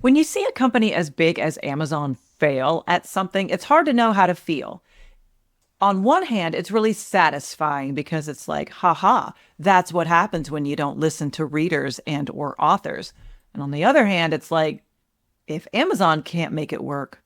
When you see a company as big as Amazon fail at something, it's hard to know how to feel. On one hand, it's really satisfying because it's like, haha, that's what happens when you don't listen to readers and or authors. And on the other hand, it's like, if Amazon can't make it work,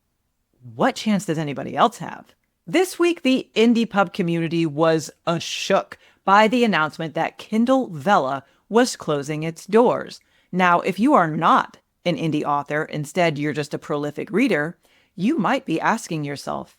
what chance does anybody else have? This week, the indie pub community was shook by the announcement that Kindle Vella was closing its doors. Now, if you are not an indie author, instead you're just a prolific reader, you might be asking yourself,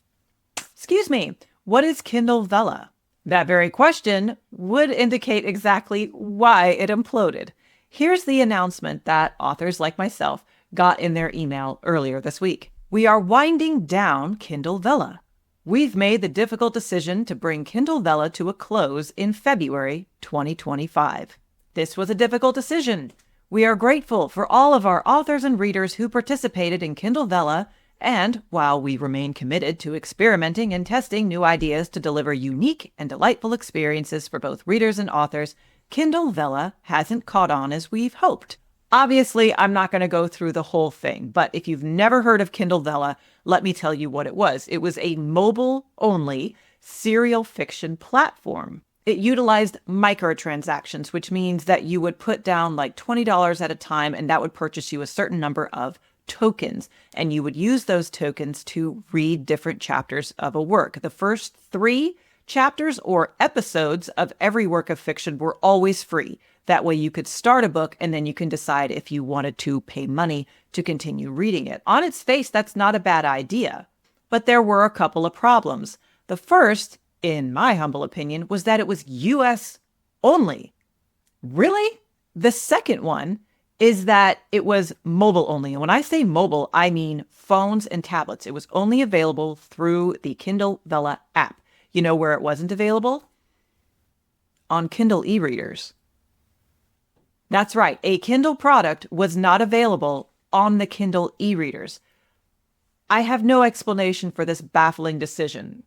excuse me, what is Kindle Vella? That very question would indicate exactly why it imploded. Here's the announcement that authors like myself got in their email earlier this week. We are winding down Kindle Vella. We've made the difficult decision to bring Kindle Vella to a close in February 2025. This was a difficult decision. We are grateful for all of our authors and readers who participated in Kindle Vella, and while we remain committed to experimenting and testing new ideas to deliver unique and delightful experiences for both readers and authors, Kindle Vella hasn't caught on as we've hoped. Obviously, I'm not going to go through the whole thing, but if you've never heard of Kindle Vella, let me tell you what it was. It was a mobile-only serial fiction platform. It utilized microtransactions, which means that you would put down like $20 at a time, and that would purchase you a certain number of tokens. And you would use those tokens to read different chapters of a work. The first 3 chapters or episodes of every work of fiction were always free. That way you could start a book and then you can decide if you wanted to pay money to continue reading it. On its face, that's not a bad idea. But there were a couple of problems. The first, in my humble opinion, was that it was US only. Really? The second one is that it was mobile only. And when I say mobile, I mean phones and tablets. It was only available through the Kindle Vella app. You know where it wasn't available? On Kindle e-readers. That's right. A Kindle product was not available on the Kindle e-readers. I have no explanation for this baffling decision.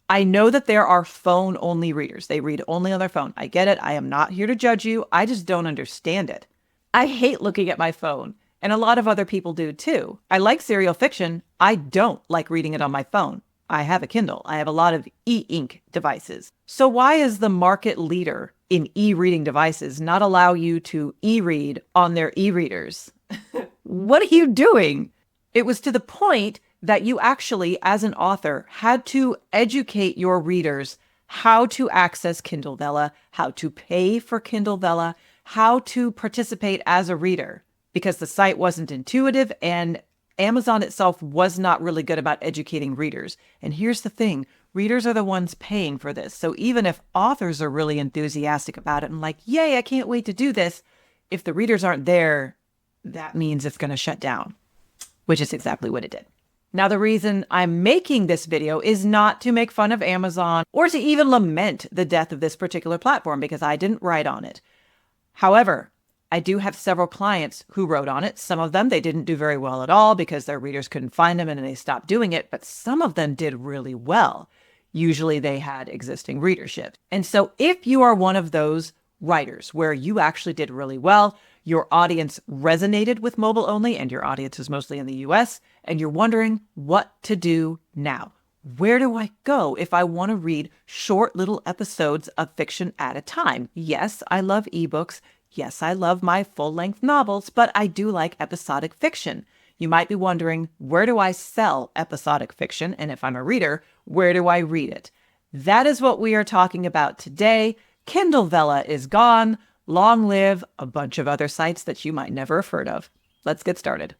I know that there are phone-only readers. They read only on their phone. I get it. I am not here to judge you. I just don't understand it. I hate looking at my phone, and a lot of other people do too. I like serial fiction. I don't like reading it on my phone. I have a Kindle. I have a lot of e-ink devices. So why is the market leader in e-reading devices not allow you to e-read on their e-readers? What are you doing? It was to the point that you actually, as an author, had to educate your readers how to access Kindle Vella, how to pay for Kindle Vella, how to participate as a reader, because the site wasn't intuitive and Amazon itself was not really good about educating readers. And here's the thing, readers are the ones paying for this. So even if authors are really enthusiastic about it and like, yay, I can't wait to do this, if the readers aren't there, that means it's going to shut down, which is exactly what it did. Now, the reason I'm making this video is not to make fun of Amazon or to even lament the death of this particular platform, because I didn't write on it. However, I do have several clients who wrote on it. Some of them, they didn't do very well at all because their readers couldn't find them and they stopped doing it. But some of them did really well. Usually they had existing readership. And so if you are one of those writers where you actually did really well, your audience resonated with mobile only, and your audience is mostly in the US, and you're wondering what to do now. Where do I go if I want to read short little episodes of fiction at a time? Yes, I love ebooks. Yes, I love my full-length novels, but I do like episodic fiction. You might be wondering, where do I sell episodic fiction? And if I'm a reader, where do I read it? That is what we are talking about today. Kindle Vella is gone. Long live a bunch of other sites that you might never have heard of. Let's get started.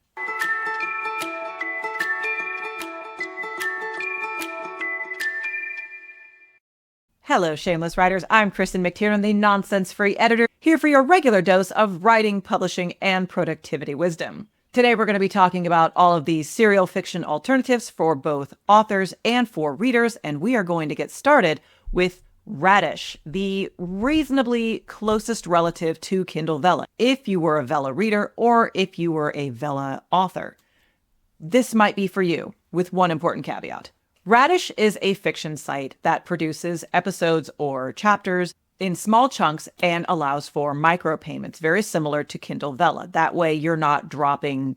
Hello, Shameless Writers. I'm Kristen McTiernan, the nonsense-free editor, here for your regular dose of writing, publishing, and productivity wisdom. Today, we're going to be talking about all of these serial fiction alternatives for both authors and for readers, and we are going to get started with Radish, the reasonably closest relative to Kindle Vella, if you were a Vella reader or if you were a Vella author. This might be for you, with one important caveat. Radish is a fiction site that produces episodes or chapters in small chunks and allows for micropayments, very similar to Kindle Vella. That way you're not dropping,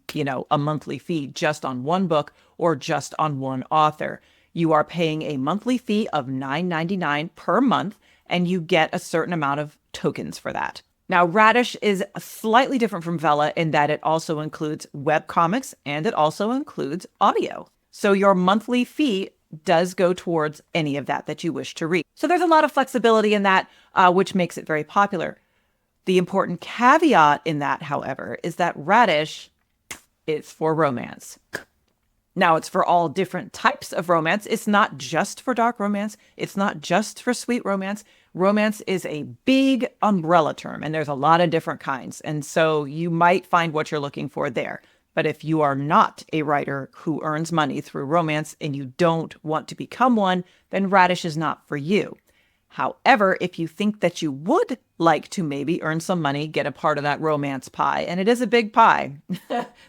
a monthly fee just on one book or just on one author. You are paying a monthly fee of $9.99 per month, and you get a certain amount of tokens for that. Now, Radish is slightly different from Vella in that it also includes webcomics and it also includes audio. So your monthly fee does go towards any of that you wish to read. So there's a lot of flexibility in that, which makes it very popular. The important caveat in that, however, is that Radish is for romance. Now, it's for all different types of romance. It's not just for dark romance. It's not just for sweet romance. Romance is a big umbrella term, and there's a lot of different kinds. And so you might find what you're looking for there. But if you are not a writer who earns money through romance and you don't want to become one, then Radish is not for you. However, if you think that you would like to maybe earn some money, get a part of that romance pie, and it is a big pie.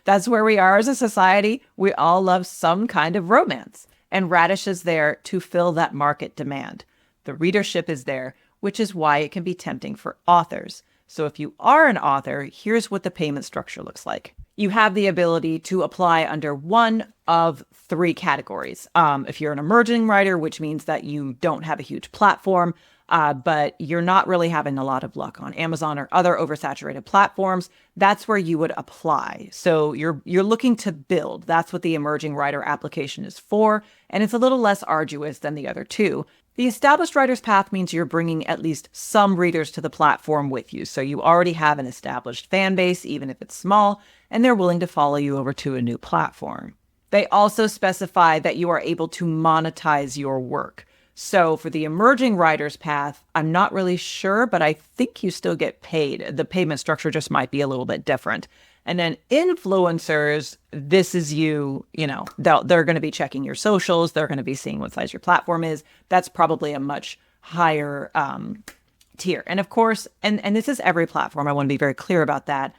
That's where we are as a society. We all love some kind of romance, and Radish is there to fill that market demand. The readership is there, which is why it can be tempting for authors. So if you are an author, here's what the payment structure looks like. You have the ability to apply under one of three categories. If you're an emerging writer, which means that you don't have a huge platform, but you're not really having a lot of luck on Amazon or other oversaturated platforms, that's where you would apply. So you're looking to build. That's what the emerging writer application is for, and it's a little less arduous than the other two. The established writer's path means you're bringing at least some readers to the platform with you. So you already have an established fan base, even if it's small, and they're willing to follow you over to a new platform. They also specify that you are able to monetize your work. So for the emerging writer's path, I'm not really sure, but I think you still get paid. The payment structure just might be a little bit different. And then influencers, this is they're going to be checking your socials. They're going to be seeing what size your platform is. That's probably a much higher tier. And of course, and this is every platform. I want to be very clear about that.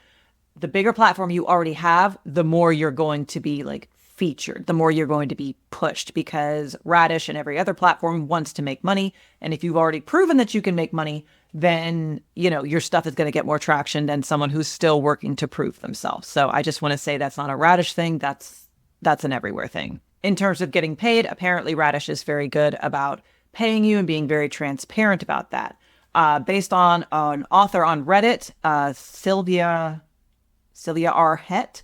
The bigger platform you already have, the more you're going to be featured, the more you're going to be pushed, because Radish and every other platform wants to make money. And if you've already proven that you can make money, then, your stuff is going to get more traction than someone who's still working to prove themselves. So I just want to say that's not a Radish thing. That's an everywhere thing. In terms of getting paid, apparently Radish is very good about paying you and being very transparent about that. Based on an author on Reddit, Sylvia R. Het,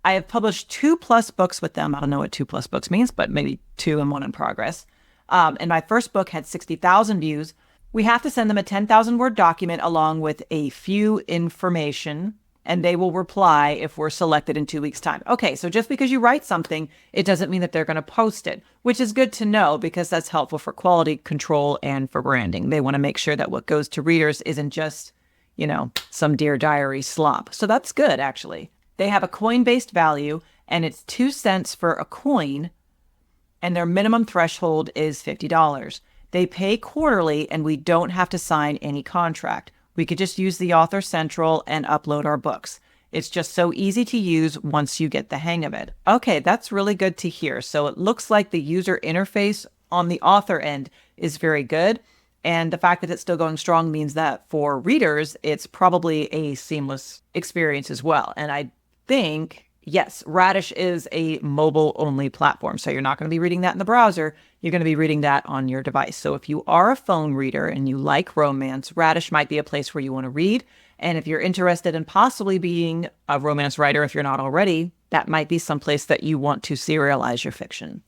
I have published 2+ books with them. I don't know what 2+ books means, but maybe 2 and 1 in progress. And my first book had 60,000 views. We have to send them a 10,000 word document along with a few information, and they will reply if we're selected in 2 weeks' time. Okay, so just because you write something, it doesn't mean that they're going to post it, which is good to know because that's helpful for quality control and for branding. They want to make sure that what goes to readers isn't just, some Dear Diary slop. So that's good, actually. They have a coin-based value, and it's 2 cents for a coin, and their minimum threshold is $50. They pay quarterly, and we don't have to sign any contract. We could just use the Author Central and upload our books. It's just so easy to use once you get the hang of it. Okay, that's really good to hear. So it looks like the user interface on the author end is very good. And the fact that it's still going strong means that for readers, it's probably a seamless experience as well. And I think, yes, Radish is a mobile-only platform. So you're not going to be reading that in the browser. You're going to be reading that on your device. So if you are a phone reader and you like romance, Radish might be a place where you want to read. And if you're interested in possibly being a romance writer, if you're not already, that might be someplace that you want to serialize your fiction.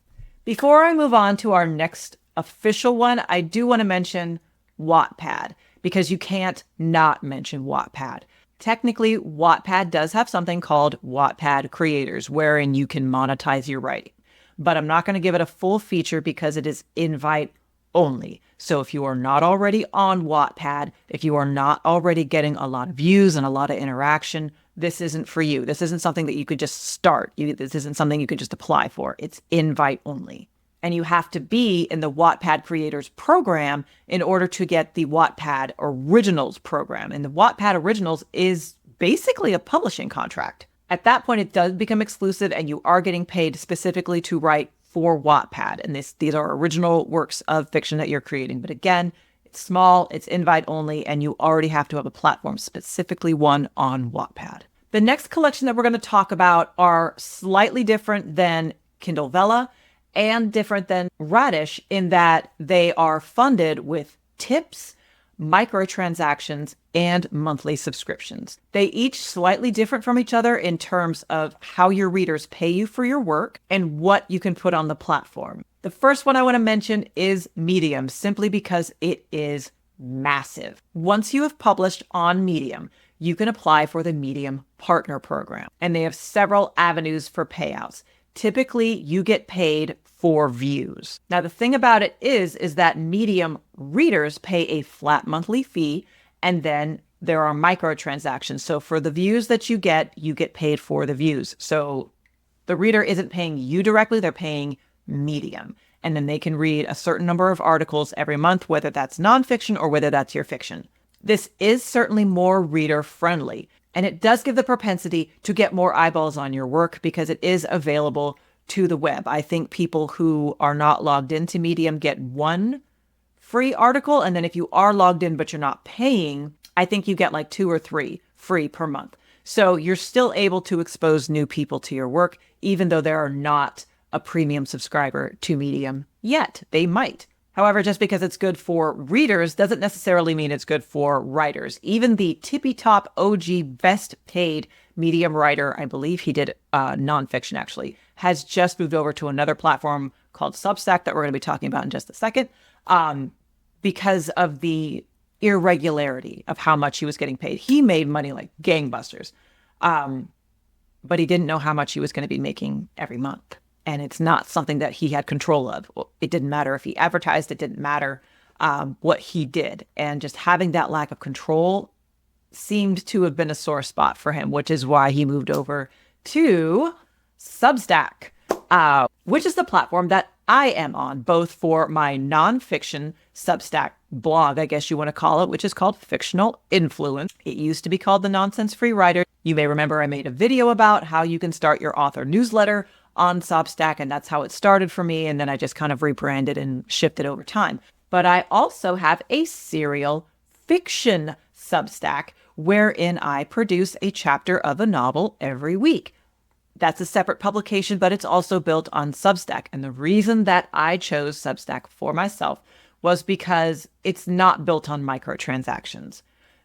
Before I move on to our next official one, I do want to mention Wattpad, because you can't not mention Wattpad. Technically, Wattpad does have something called Wattpad Creators, wherein you can monetize your writing. But I'm not going to give it a full feature because it is invite only. So if you are not already on Wattpad, if you are not already getting a lot of views and a lot of interaction, this isn't for you. This isn't something that you could just start. This isn't something you could just apply for. It's invite only. And you have to be in the Wattpad Creators program in order to get the Wattpad Originals program. And the Wattpad Originals is basically a publishing contract. At that point, it does become exclusive and you are getting paid specifically to write for Wattpad. And these are original works of fiction that you're creating. But again, small, it's invite only, and you already have to have a platform, specifically one on Wattpad. The next collection that we're going to talk about are slightly different than Kindle Vella and different than Radish in that they are funded with tips, microtransactions, and monthly subscriptions. They each slightly different from each other in terms of how your readers pay you for your work and what you can put on the platform. The first one I want to mention is Medium, simply because it is massive. Once you have published on Medium, you can apply for the Medium Partner Program, and they have several avenues for payouts. Typically, you get paid for views. Now, the thing about it is that Medium readers pay a flat monthly fee, and then there are microtransactions. So for the views that you get paid for the views. So the reader isn't paying you directly, they're paying Medium. And then they can read a certain number of articles every month, whether that's nonfiction or whether that's your fiction. This is certainly more reader friendly, and it does give the propensity to get more eyeballs on your work because it is available to the web. I think people who are not logged into Medium get one free article. And then if you are logged in, but you're not paying, I think you get like 2 or 3 free per month. So you're still able to expose new people to your work, even though they are not a premium subscriber to Medium yet. They might. However, just because it's good for readers doesn't necessarily mean it's good for writers. Even the tippy top OG best paid Medium writer, I believe he did nonfiction actually, has just moved over to another platform called Substack that we're going to be talking about in just a second, because of the irregularity of how much he was getting paid. He made money like gangbusters, but he didn't know how much he was going to be making every month. And it's not something that he had control of. It didn't matter if he advertised, it didn't matter what he did. And just having that lack of control seemed to have been a sore spot for him, which is why he moved over to Substack, which is the platform that I am on, both for my nonfiction Substack blog, I guess you want to call it, which is called Fictional Influence. It used to be called The Nonsense Free Writer. You may remember I made a video about how you can start your author newsletter on Substack, and that's how it started for me. And then I just kind of rebranded and shifted over time. But I also have a serial fiction Substack wherein I produce a chapter of a novel every week. That's a separate publication, but it's also built on Substack. And the reason that I chose Substack for myself was because it's not built on microtransactions.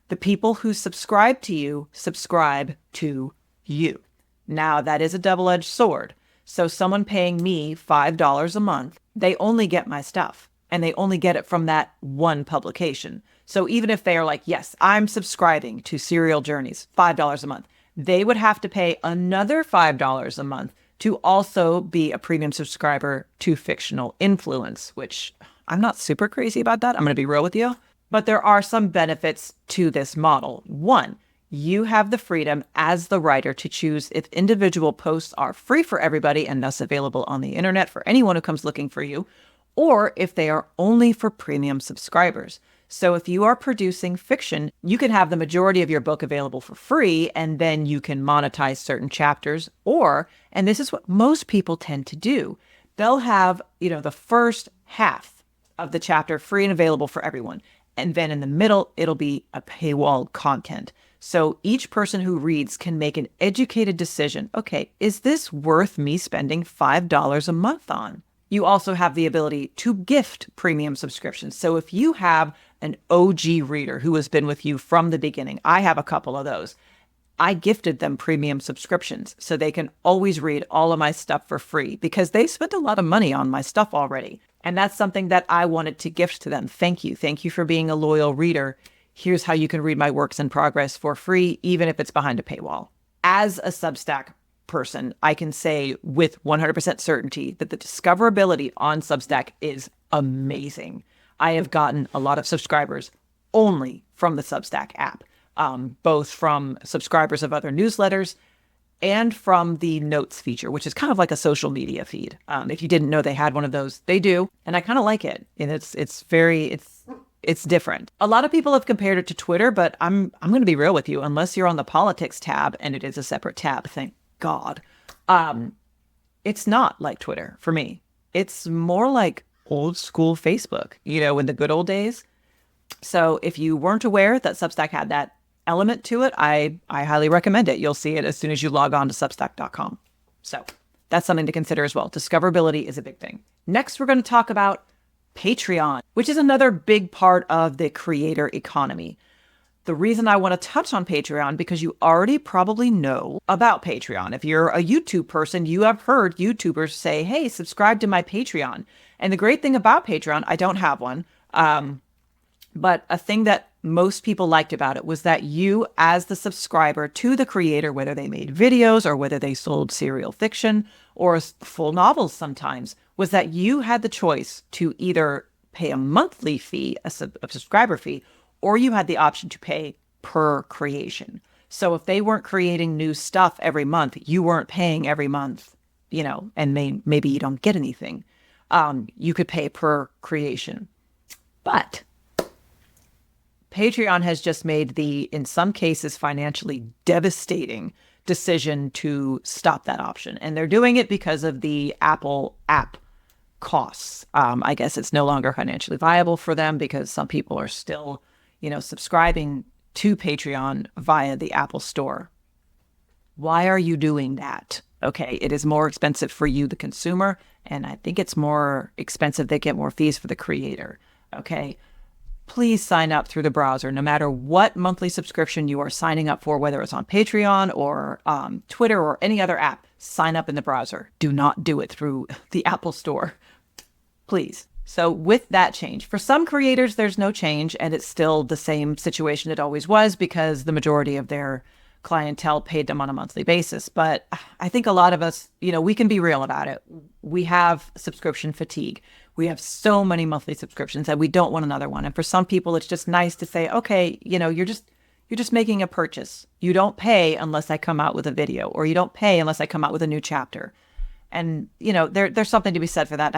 The people who subscribe to you subscribe to you. Now, that is a double-edged sword. So someone paying me $5 a month, they only get my stuff, and they only get it from that one publication. So even if they are like, yes, I'm subscribing to Serial Journeys, $5 a month, they would have to pay another $5 a month to also be a premium subscriber to Fictional Influence, which I'm not super crazy about that. I'm going to be real with you. But there are some benefits to this model. One, you have the freedom as the writer to choose if individual posts are free for everybody and thus available on the internet for anyone who comes looking for you, or if they are only for premium subscribers. So if you are producing fiction, you can have the majority of your book available for free, and then you can monetize certain chapters, or, and this is what most people tend to do, they'll have, the first half of the chapter free and available for everyone. And then in the middle, it'll be a paywall content. So each person who reads can make an educated decision. Okay, is this worth me spending $5 a month on? You also have the ability to gift premium subscriptions. So if you have an OG reader who has been with you from the beginning, I have a couple of those. I gifted them premium subscriptions so they can always read all of my stuff for free because they spent a lot of money on my stuff already. And that's something that I wanted to gift to them. Thank you. Thank you for being a loyal reader. Here's how you can read my works in progress for free, even if it's behind a paywall. As a Substack person, I can say with 100% certainty that the discoverability on Substack is amazing. I have gotten a lot of subscribers only from the Substack app, both from subscribers of other newsletters and from the notes feature, which is kind of like a social media feed. If you didn't know they had one of those, they do. And I kind of like it. And it's different. A lot of people have compared it to Twitter, but I'm going to be real with you. Unless you're on the politics tab, and it is a separate tab, thank God. It's not like Twitter for me. It's more like old school Facebook, in the good old days. So if you weren't aware that Substack had that element to it, I highly recommend it. You'll see it as soon as you log on to substack.com. So that's something to consider as well. Discoverability is a big thing. Next, we're going to talk about Patreon, which is another big part of the creator economy. The reason I want to touch on Patreon, because you already probably know about Patreon. If you're a YouTube person, you have heard YouTubers say, hey, subscribe to my Patreon. And the great thing about Patreon, I don't have one, but a thing that most people liked about it was that you, as the subscriber to the creator, whether they made videos or whether they sold serial fiction or full novels sometimes, was that you had the choice to either pay a monthly fee, a subscriber fee, or you had the option to pay per creation. So if they weren't creating new stuff every month, you weren't paying every month, and maybe you don't get anything. You could pay per creation. But Patreon has just made the, in some cases, financially devastating decision to stop that option. And they're doing it because of the Apple app costs. I guess it's no longer financially viable for them because some people are still, subscribing to Patreon via the Apple Store. Why are you doing that? Okay, it is more expensive for you, the consumer, and I think it's more expensive. They get more fees for the creator. Okay, please sign up through the browser, no matter what monthly subscription you are signing up for, whether it's on Patreon or Twitter or any other app, sign up in the browser. Do not do it through the Apple Store, please. So with that change, for some creators, there's no change and it's still the same situation it always was because the majority of their clientele paid them on a monthly basis. But I think a lot of us, we can be real about it. We have subscription fatigue. We have so many monthly subscriptions that we don't want another one. And for some people, it's just nice to say, okay, you're just making a purchase. You don't pay unless I come out with a video, or you don't pay unless I come out with a new chapter. And, there's something to be said for that.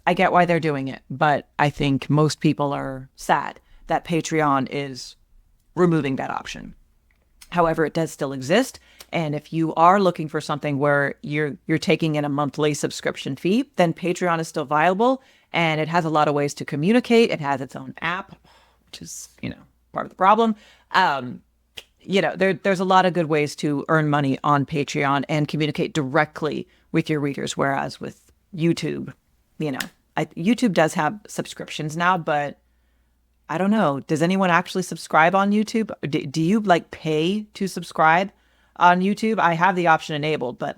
I get why they're doing it, but I think most people are sad that Patreon is removing that option. However, it does still exist. And if you are looking for something where you're taking in a monthly subscription fee, then Patreon is still viable. And it has a lot of ways to communicate. It has its own app, which is, part of the problem. There's a lot of good ways to earn money on Patreon and communicate directly with your readers. Whereas with YouTube, YouTube does have subscriptions now, but I don't know. Does anyone actually subscribe on YouTube? Do you pay to subscribe on YouTube? I have the option enabled, but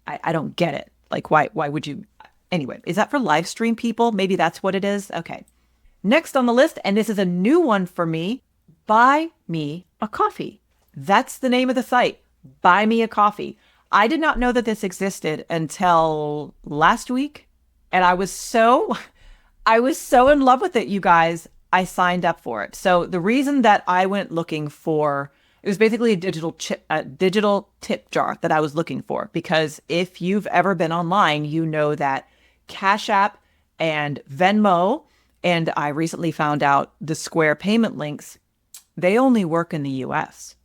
I don't get it. Why would you? Anyway, is that for live stream people? Maybe that's what it is. Okay. Next on the list, and this is a new one for me, Buy Me a Coffee. That's the name of the site. Buy Me a Coffee. I did not know that this existed until last week. And I was so in love with it, you guys. I signed up for it. So the reason that I went looking for, it was basically a digital tip jar that I was looking for. Because if you've ever been online, you know that Cash App and Venmo, and I recently found out the Square payment links, they only work in the US.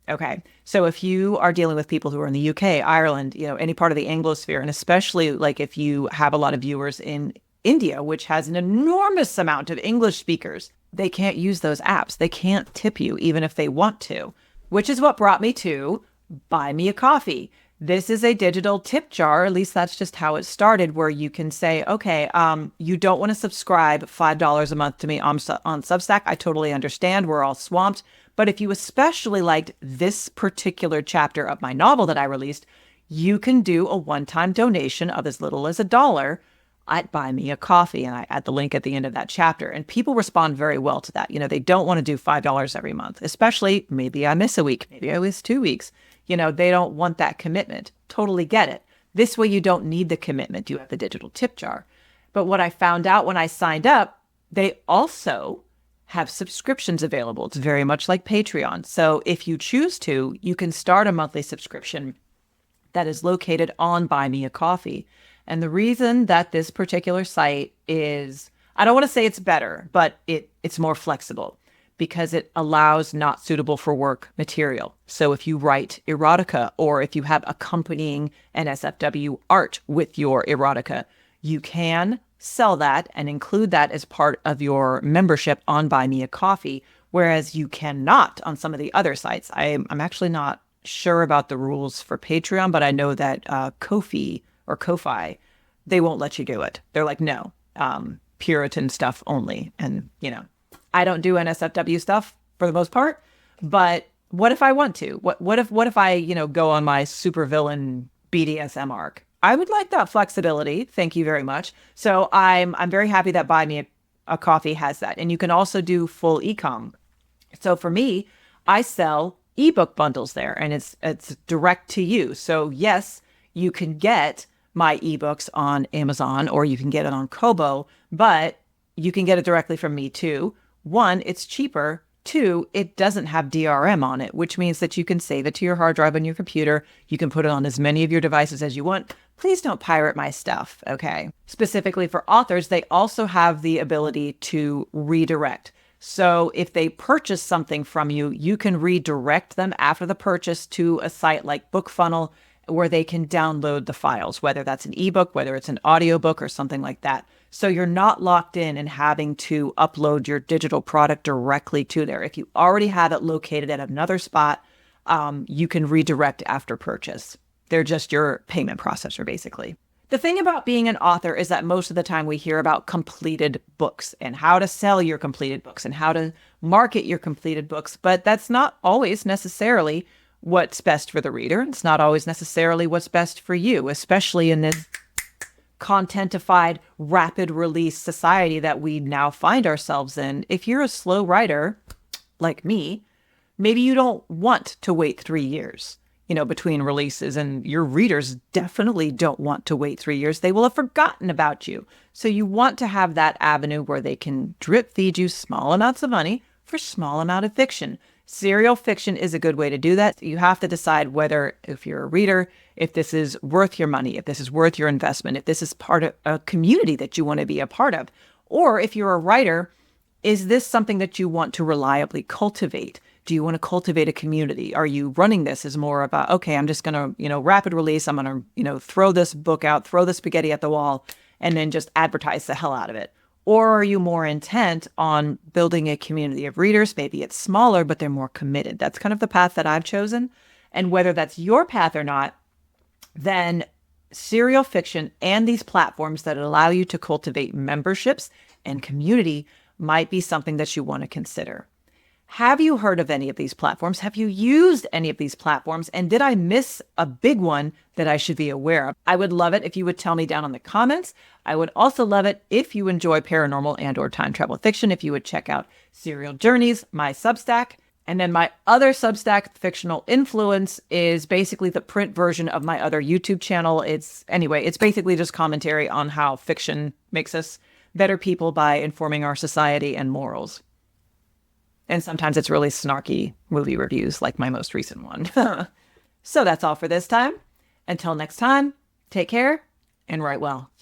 Okay. So if you are dealing with people who are in the UK, Ireland, any part of the Anglosphere, and especially if you have a lot of viewers in India, which has an enormous amount of English speakers, they can't use those apps. They can't tip you even if they want to, which is what brought me to Buy Me a Coffee. This is a digital tip jar, at least that's just how it started, where you can say, okay, you don't want to subscribe $5 a month to me on Substack. I totally understand. We're all swamped. But if you especially liked this particular chapter of my novel that I released, you can do a one-time donation of as little as $1 at Buy Me a Coffee. And I add the link at the end of that chapter. And people respond very well to that. They don't want to do $5 every month, especially maybe I miss a week, maybe I miss 2 weeks. They don't want that commitment. Totally get it. This way you don't need the commitment. You have the digital tip jar. But what I found out when I signed up, they also have subscriptions available. It's very much like Patreon. So if you choose to, you can start a monthly subscription that is located on Buy Me a Coffee. And the reason that this particular site is, I don't want to say it's better, but it's more flexible because it allows not suitable for work material. So if you write erotica or if you have accompanying NSFW art with your erotica, you can sell that and include that as part of your membership on Buy Me a Coffee, whereas you cannot on some of the other sites. I'm actually not sure about the rules for Patreon, but I know that Ko-fi or Ko-fi, they won't let you do it. They're like, no, Puritan stuff only. And, I don't do NSFW stuff for the most part, but what if I want to? What if I, go on my supervillain BDSM arc? I would like that flexibility. Thank you very much. So I'm very happy that Buy Me a Coffee has that. And you can also do full e-com. So for me, I sell ebook bundles there, and it's direct to you. So yes, you can get my ebooks on Amazon or you can get it on Kobo, but you can get it directly from me too. One, it's cheaper. Two, it doesn't have DRM on it, which means that you can save it to your hard drive on your computer. You can put it on as many of your devices as you want. Please don't pirate my stuff, okay? Specifically for authors, they also have the ability to redirect. So if they purchase something from you, you can redirect them after the purchase to a site like BookFunnel where they can download the files, whether that's an ebook, whether it's an audiobook or something like that. So you're not locked in and having to upload your digital product directly to there. If you already have it located at another spot, you can redirect after purchase. They're just your payment processor, basically. The thing about being an author is that most of the time we hear about completed books and how to sell your completed books and how to market your completed books, but that's not always necessarily what's best for the reader. It's not always necessarily what's best for you, especially in this contentified, rapid release society that we now find ourselves in. If you're a slow writer like me, maybe you don't want to wait 3 years, between releases, and your readers definitely don't want to wait 3 years. They will have forgotten about you. So you want to have that avenue where they can drip feed you small amounts of money for small amount of fiction. Serial fiction is a good way to do that. You have to decide whether, if you're a reader, if this is worth your money, if this is worth your investment, if this is part of a community that you want to be a part of. Or if you're a writer, is this something that you want to reliably cultivate? Do you want to cultivate a community? Are you running this as more about, okay, I'm just going to, rapid release. I'm going to, throw this book out, throw the spaghetti at the wall, and then just advertise the hell out of it? Or are you more intent on building a community of readers? Maybe it's smaller, but they're more committed. That's kind of the path that I've chosen. And whether that's your path or not, then serial fiction and these platforms that allow you to cultivate memberships and community might be something that you want to consider. Have you heard of any of these platforms? Have you used any of these platforms? And did I miss a big one that I should be aware of? I would love it if you would tell me down in the comments. I would also love it if you enjoy paranormal and or time travel fiction, if you would check out Serial Journeys, my Substack. And then my other Substack, Fictional Influence, is basically the print version of my other YouTube channel. It's basically just commentary on how fiction makes us better people by informing our society and morals. And sometimes it's really snarky movie reviews like my most recent one. So that's all for this time. Until next time, take care and write well.